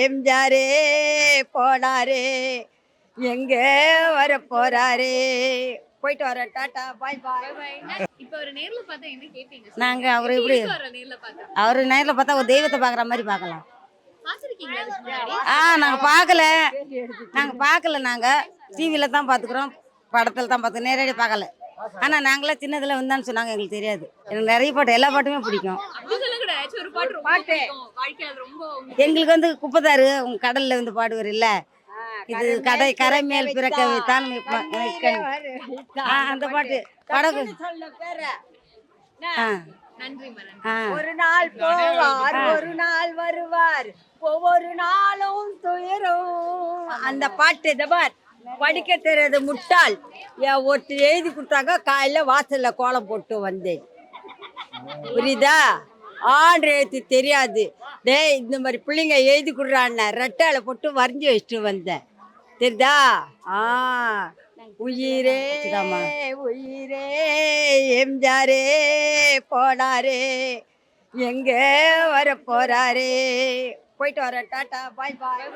எம்ஜாரே போனாரே எங்க வர போறாரே. போயிட்டு வரேன், டாட்டா, பாய் பாய். இப்ப ஒரு நேர்ல பார்த்தா என்ன கேட்பீங்க? நாங்கள் அவர் எப்படி நேர்ல பார்த்தா அவர் நேரில் பார்த்தா ஒரு தெய்வத்தை பார்க்குற மாதிரி பார்க்கலாம். பாத்திருக்கீங்களா இதுக்கு முன்னாடி? நாங்கள் பார்க்கல. நாங்கள் டிவியில் தான் பார்த்துக்குறோம், படத்தில் தான் பார்த்து நேரடியாக பார்க்கல. ஆனால் நாங்களாம் சின்னதில் வந்தான்னு சொன்னாங்க, எங்களுக்கு தெரியாது. எனக்கு நிறைய பாட்டு, எல்லா பாட்டுமே பிடிக்கும். அப்படி சொல்லுங்கடா, ஏதாச்சும் ஒரு பாட்டு ரொம்ப பிடிக்கும். வாழ்க்கையில அது ரொம்ப எங்களுக்கு வந்து குப்பைதாரு உங்க கடலில் வந்து பாடுவார் இல்லை, இது கரை மேல் பிறக்க தான் அந்த பாட்டு படகு. நன்றி மரன். ஒரு நாள் போவார், ஒரு நாள் வருவார், ஒவ்வொரு நாளும் துயரும். அந்த பாட்டு தபார் படிக்க தெரியாது முட்டாள். ஒருத்தர் எழுதி கொடுத்தாங்க, காலையில வாசல்ல கோலம் போட்டு வந்தேன். புரியுதா? ஆண்டு எழுத்து தெரியாது. டேய், இந்த மாதிரி பிள்ளைங்க எழுதி கொடுறான்னு ரெட்டால போட்டு வரைஞ்சி வச்சுட்டு வந்தேன். தெரியுதா? உயிரே உயிரே எம்ஜாரே போனாரே எங்க வர போறாரே. போயிட்டு வரேன், டாட்டா, பாய் பாய்.